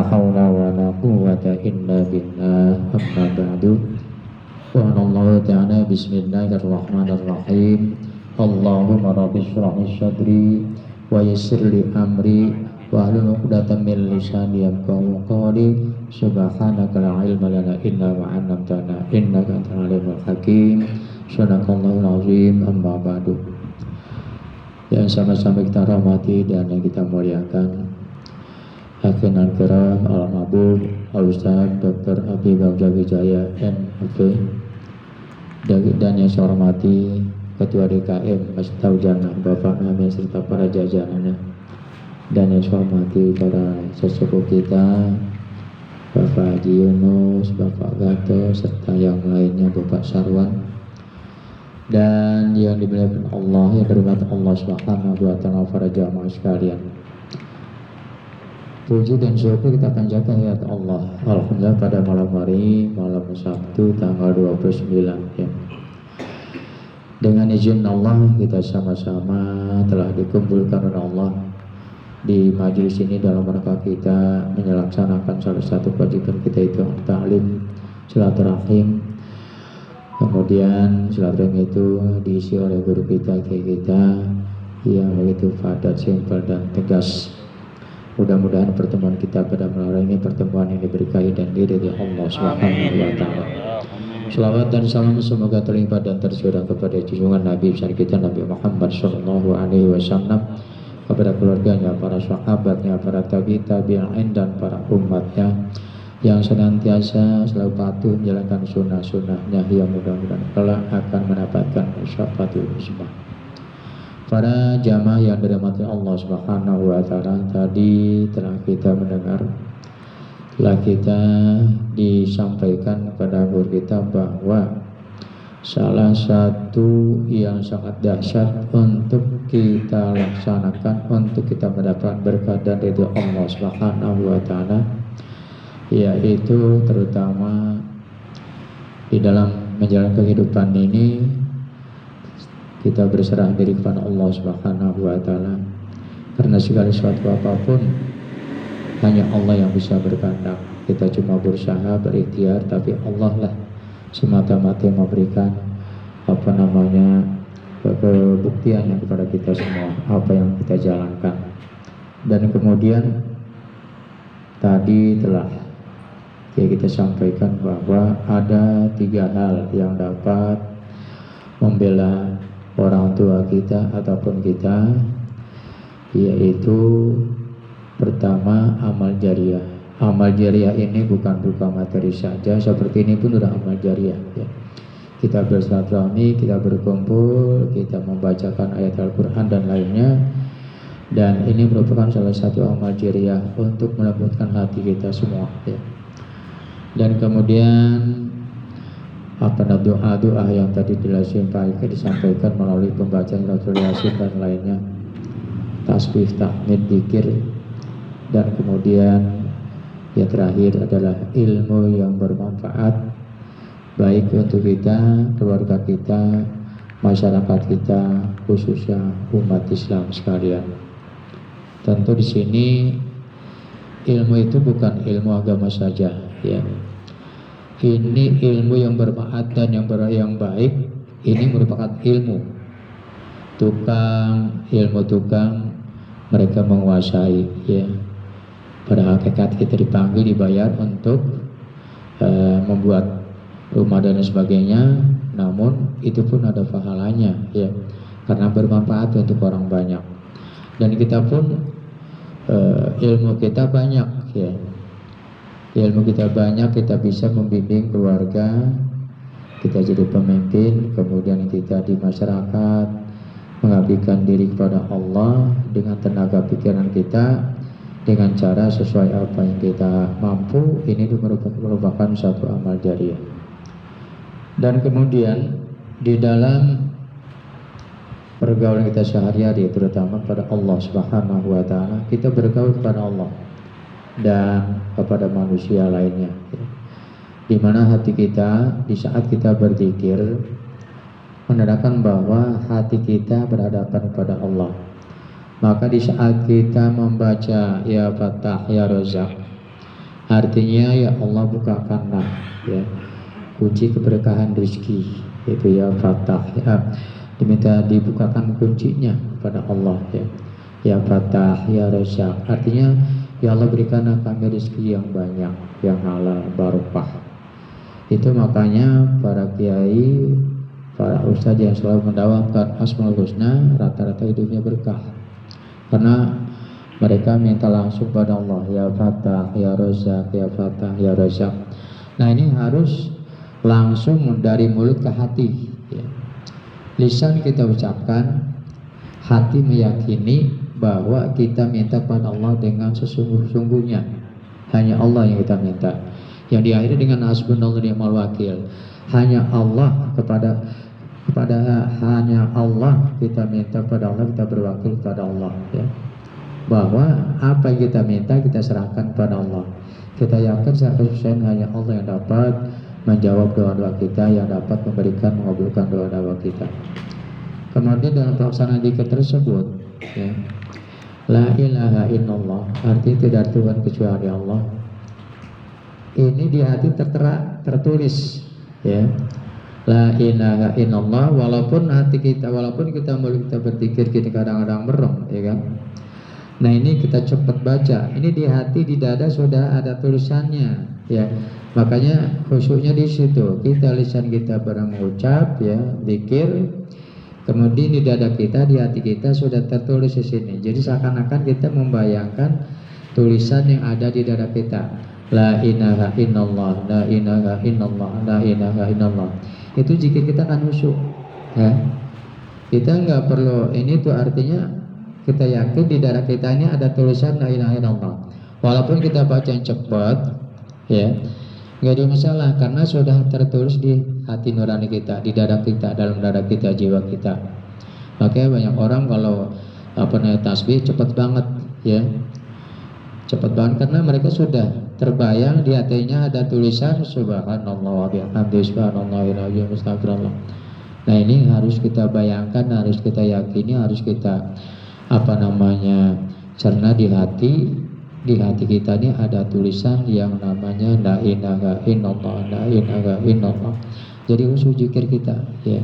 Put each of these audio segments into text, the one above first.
haula wa la quwwata illa billah. Amma ba'du. Qala Allah ta'ala bismillahirrahmanirrahim. Allahumma rabbi shrah li sadri wa yassir li amri wa hlul 'uqdatam min lisani yafqahu qawli. Subhanaka la ilma lana illa ma 'allamtana innaka antal alimul hakim. Sadaqallahul azim. Amma ba'du. Yang sama-sama kita rahmati dan yang kita muliakan, Hakim Al-Kiram Al-Mabub Al-Ustaz Dr. Habib Abdul Wijaya MFP, dan yang saya hormati Ketua DKM Masjid Al-Jannah Bapak Namin serta para jajarannya, dan yang saya hormati para sesepuh kita Bapak Haji Yunus, Bapak Gato serta yang lainnya, Bapak Sarwan, dan yang dimuliakan Allah, yang dirahmati Allah Subhanahu wa ta'ala, para jamaah sekalian. Puji dan syukur kita panjatkan ya Allah. Alhamdulillah pada malam hari, malam Sabtu tanggal 29 ya. Dengan izin Allah kita sama-sama telah dikumpulkan oleh Allah di majelis ini dalam rangka kita melaksanakan salah satu kewajiban kita, itu ta'lim silaturahim. Kemudian silaturahim itu diisi oleh guru kita, kiai kita yang begitu padat, simpel dan tegas. Mudah-mudahan pertemuan kita pada malam hari ini, pertemuan ini berkahi dan diridhoi Allah Subhanahu wa ta'ala. Selawat dan salam semoga terlimpah dan tercurah kepada junjungan Nabi besar kita Nabi Muhammad sallallahu alaihi wasallam, kepada keluarganya, para sahabatnya, para tabi'in dan para umatnya yang senantiasa selalu patuh menjalankan sunnah-sunnahnya, yang mudah-mudahan kelak akan mendapatkan syafaatul uzma. Para jamaah yang dirahmati Allah Subhanahu wa ta'ala, tadi telah kita mendengar, telah kita disampaikan kepada guru kita bahwa salah satu yang sangat dahsyat untuk kita laksanakan, untuk kita mendapat berkat dan ridho Allah Subhanahu wa ta'ala, yaitu terutama di dalam menjalani kehidupan ini kita berserah diri kepada Allah Subhanahu wa ta'ala, karena segala sesuatu apapun hanya Allah yang bisa berkehendak. Kita cuma berusaha, berikhtiar, tapi Allah lah semata-mata yang memberikan kebuktiannya kepada kita semua apa yang kita jalankan. Dan kemudian tadi telah kita sampaikan bahwa ada 3 hal yang dapat membela orang tua kita ataupun kita, yaitu pertama amal jariah. Amal jariah ini bukan berupa materi saja, seperti ini pun sudah amal jariah ya. Kita bersilaturahmi, kita berkumpul, kita membacakan ayat Al-Quran dan lainnya, dan ini merupakan salah satu amal jariah untuk melembutkan hati kita semua ya. Dan kemudian doa-doa yang tadi disampaikan melalui pembacaan Suratul Yasin dan lainnya, tasbih, tahmid, dzikir, dan kemudian yang terakhir adalah ilmu yang bermanfaat baik untuk kita, keluarga kita, masyarakat kita, khususnya umat Islam sekalian. Tentu di sini ilmu itu bukan ilmu agama saja ya. Ini ilmu yang bermanfaat dan yang baik. Ini merupakan ilmu tukang mereka menguasai ya. Pada hakikat kita dipanggil, dibayar untuk membuat rumah dan sebagainya, namun itu pun ada pahalanya ya, karena bermanfaat untuk orang banyak. Dan kita pun ilmu kita banyak ya. Ilmu kita banyak, kita bisa membimbing keluarga, kita jadi pemimpin, kemudian kita di masyarakat mengabdikan diri kepada Allah dengan tenaga pikiran kita, dengan cara sesuai apa yang kita mampu. Ini merupakan satu amal jariah. Dan kemudian di dalam pergaulan kita sehari-hari, terutama pada Allah Subhanahu wa ta'ala, kita bergaul kepada Allah dan kepada manusia lainnya, di mana hati kita di saat kita berzikir menandakan bahwa hati kita berhadapan kepada Allah. Maka di saat kita membaca ya Fattah ya Razak, Artinya ya Allah bukakanlah ya kunci keberkahan rezeki, itu ya Fatah ya, diminta dibukakan kuncinya kepada Allah ya. Ya Fatah ya Razzaq, artinya ya Allah berikanlah kami rezeki yang banyak, yang halal, barokah. Itu makanya para kiai, para ustadz yang selalu mendawamkan Asmaul Husna rata-rata hidupnya berkah, karena mereka minta langsung pada Allah, ya Fatah, ya Razzaq, ya Fatah, ya Razzaq. Nah ini harus langsung dari mulut ke hati ya. Lisan kita ucapkan, hati meyakini bahwa kita minta pada Allah dengan sesungguh-sungguhnya. Hanya Allah yang kita minta, yang diakhiri dengan hasbunallahu wa ni'mal wakil. Hanya Allah kepada hanya Allah kita minta pada Allah, kita berwakil pada Allah ya. Bahwa apa yang kita minta kita serahkan pada Allah. Kita yakin 100% hanya Allah yang dapat menjawab doa-doa kita, yang dapat memberikan, mengabulkan doa-doa kita. Kemudian dalam pelaksanaan zikir tersebut ya, la ilaha illallah, artinya tidak Tuhan kecuali Allah. Ini di hati tertera, tertulis ya. La ilaha illallah, walaupun hati kita, walaupun kita mulut kita berzikir, kita kadang-kadang merem ya kan. Nah ini kita cepat baca, ini di hati, di dada sudah ada tulisannya ya. Makanya khusyuknya di situ. Kita lisan kita pernah mengucap ya zikir, kemudian di dada kita, di hati kita sudah tertulis di sini. Jadi seakan-akan kita membayangkan tulisan yang ada di dada kita. La ilaha illallah, la ilaha illallah, la ilaha illallah. Itu jika kita akan khusyuk ya. Kita nggak perlu, ini tuh artinya kita yakin di dada kita ini ada tulisan la ilaha illallah. Walaupun kita baca yang cepat ya, nggak ada masalah karena sudah tertulis di hati nurani kita, di dada kita, dalam dada kita, jiwa kita. Makanya banyak orang kalau tasbih cepat banget ya, cepat banget karena mereka sudah terbayang di hatinya ada tulisan subhanallah wa bihamdihi subhanallahil azim astagfirullah. Nah ini harus kita bayangkan, harus kita yakini, harus kita cerna di hati kita ini ada tulisan yang namanya la ilaha illallah, la ilaha illallah. Jadi khusus zikir kita ya.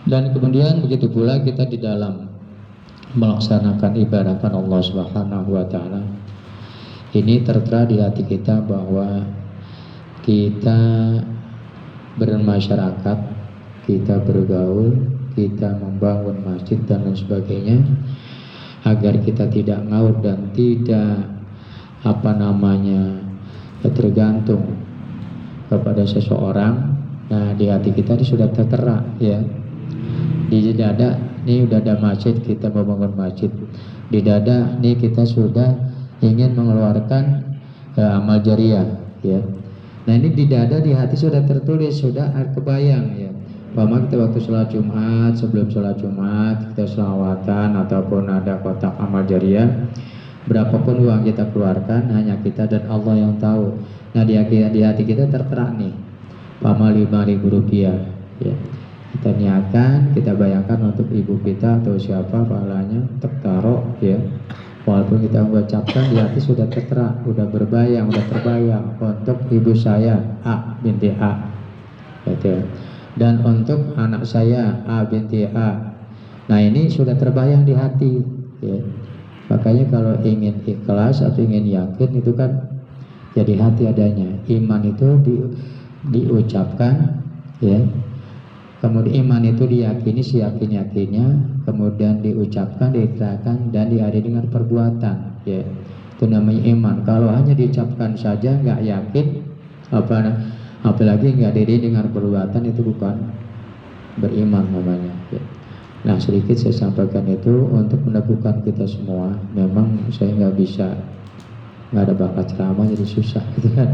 Dan kemudian begitu pula kita di dalam melaksanakan ibadah Allah Subhanahu wa taala. Ini tertera di hati kita bahwa kita bermasyarakat, kita bergaul, kita membangun masjid dan lain sebagainya, agar kita tidak ngaur dan tidak tergantung kepada seseorang. Nah di hati kita ini sudah tertera ya, di dada ini udah ada masjid, kita membangun masjid. Di dada ini kita sudah ingin mengeluarkan amal jariah ya. Nah ini di dada, di hati sudah tertulis, sudah kebayang ya. Bahwa kita waktu sholat Jumat, sebelum sholat Jumat kita selawatan ataupun ada kotak amal jariah, berapapun uang kita keluarkan hanya kita dan Allah yang tahu. Nah di hati kita tertera nih pamal 5.000 rupiah ya. Kita niatkan, kita bayangkan untuk ibu kita atau siapa pahalanya tertaruh ya. Walaupun kita mengucapkan di hati sudah tertera, sudah terbayang untuk ibu saya A binti A gitu. Dan untuk anak saya A binti A. Nah ini sudah terbayang di hati ya. Makanya kalau ingin ikhlas atau ingin yakin itu kan jadi hati adanya. Iman itu diucapkan ya. Kemudian iman itu diyakini seyakin-yakinnya, kemudian diucapkan, diikrarkan dan diadai dengan perbuatan ya. Itu namanya iman. Kalau hanya diucapkan saja nggak yakin, apalagi nggak diadai dengan perbuatan, itu bukan beriman namanya ya. Nah sedikit saya sampaikan itu untuk meneguhkan kita semua. Memang saya nggak ada bakat ceramah, jadi susah gitu kan.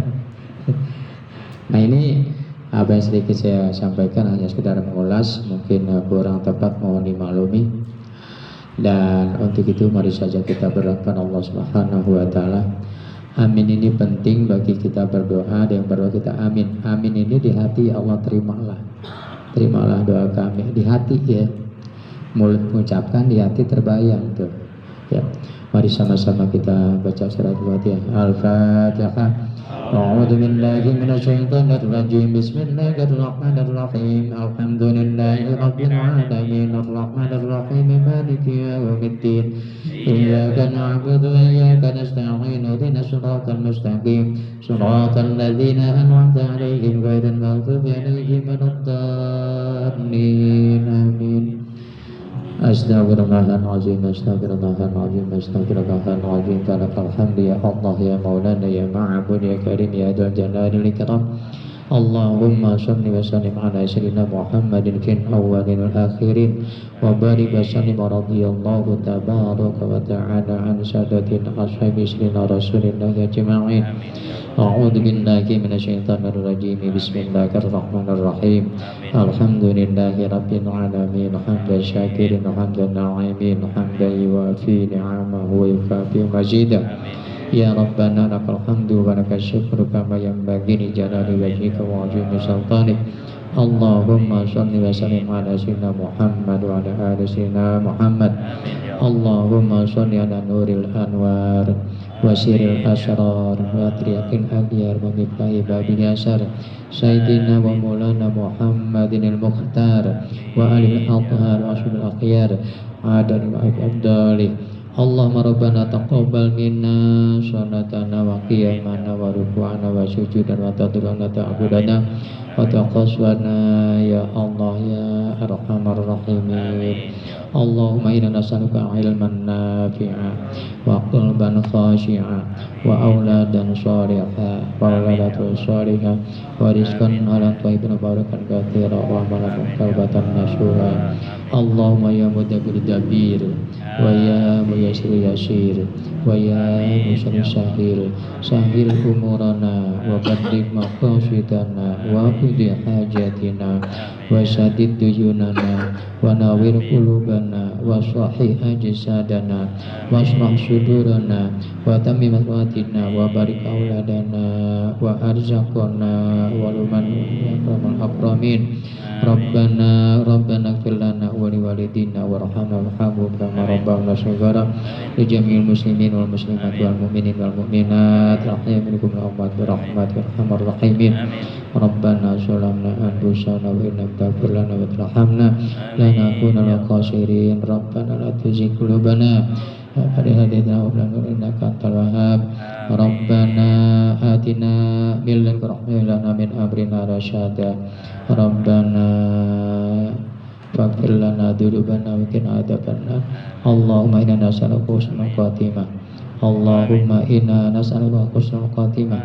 Nah ini apa yang sedikit saya sampaikan hanya sekedar mengulas, mungkin kurang tepat mohon dimaklumi. Dan untuk itu mari saja kita berdoakan Allah Subhanahu wa taala. Amin ini penting bagi kita berdoa, dan yang berdoa kita amin. Amin ini di hati Allah terimalah doa kami di hati ya. Mulut mengucapkan, di hati terbayang tuh ya. Mari sama-sama kita baca surat Al-Fatihah. Al-Fatihah. A'udzu billahi minasyaitonir rajim. Bismillahirrahmanirrahim. Alhamdulillahi rabbil alamin. Arrahmanir rahim. Maliki yaumiddin. Iyyaka na'budu wa iyyaka nasta'in. Ihdinas siratal mustaqim. Siratal ladzina an'amta 'alaihim ghairil maghdubi 'alaihim waladdallin. Amin. Astaghfirullahaladzim, astaghfirullahaladzim, astaghfirullahaladzim. Lakal hamdu ya Allah, ya Maulana, ya Ma'bud, ya Karim, ya Dzal Jalali wal Ikram. Allahumma shalli wa sallim ala sayyidina Muhammadin fil awwalin wal akhirin wa barik wa sallim wa radhiyallahu tabaraka wa ta'ala an sadatil ashabi sayyidina Rasulillah ajma'in. A'udzu billahi minasyaitonir rajim. Bismillahirrahmanirrahim. Alhamdulillahi rabbil alamin. Hamdan syakirin, hamdan na'imin, hamdan yuwafi ni'amahu wa yukafi mazidah. Ya Rabbana lakal hamdu wa lakal syukru kama yanbaghi li jalali wajhika wa 'azimi sultanik. Allahumma shalli wa sallim ala sayyidina Muhammad wa ala ali sayyidina Muhammad. Allahumma shalli ala nuril anwar wa siril asrar wa atriyaqil aghyar wa miftahi babil yasar sayyidina wa maulana Muhammadinil mukhtar wa alil athhar wa asbil akhyar adan wa abdalih. Allahumma rabbana taqabbal minna salatana wa qiyamana wa ruku'ana wa sujudana wa tadruna ta'budana wa taqaswana ya Allah ya arhamar rahimin. Allahumma inna nas'aluka ilman nafi'a wa qalban khashi'a wa auladan shaliha wa auladatan shaliha wa rizqan ala thayyibin barakan katsira wa amalan tawbatan nasuha. Allahumma ya mudabbir dabir wa ya muyassir yasir wa ya musyrif sahil sahil umurana wa baddik maqasidana wa qudi hajatina wa sadid duyunana wa nawir qulubana wa sahih ajsadana wa aslah sudurana wa tamim aswatina wa barik auladana wa arzaqana wa luman akramin. Rabbana ighfir lana wa liwalidina warhamna warhamhum kama rabbawna shaghara li jami'il muslimin wal muslimat wal mu'minin wal mu'minat rahmatan minkum ya Allah birahmatika arhamar rahimin. Rabbana zalamna anfusana wa in lam taghfir lana wa tarhamna lanakunanna minal khasirin. Rabbana la tuzigh qulubana ba'da idh hadaytana wa hab lana innaka antal wahhab. Rabbana atina min ladunka rahmatan min amrina rasyada. Rabbana faghfir lana dzunubana wa qina adzabannar. Allahumma inna nas'aluka husnal khatimah. Allahumma inna nas'aluka husnal khatimah.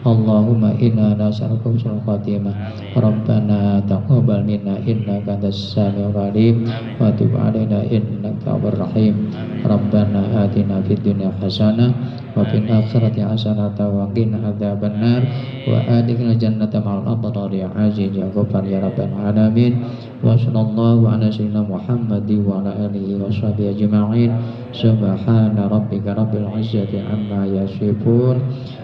Allahumma inna nas'aluka husnal khatimah. Rabbana taqabbal minna innaka antas samiul alim wa tub 'alaina innaka tawwabur rahim. Rabbana atina fid dunya hasanah wa fil akhirati hasanah wa qina adzabannar wa adkhilna jannata ma'al abrar ya aziz ya ghafar ya rabbal alamin. Wa sallallahu ala sayyidina Muhammadin wa ala alihi wa sahbihi ajma'in. Subhana rabbika rabbil izzati amma yasifun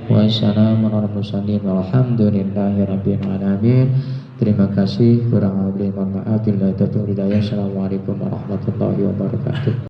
wa salamun alal mursalin walhamdulillahi rabbil alamin. Terima kasih, kurang lebih mohon maaf. Billahi taufiq wal hidayah. Assalamualaikum warahmatullahi wabarakatuh.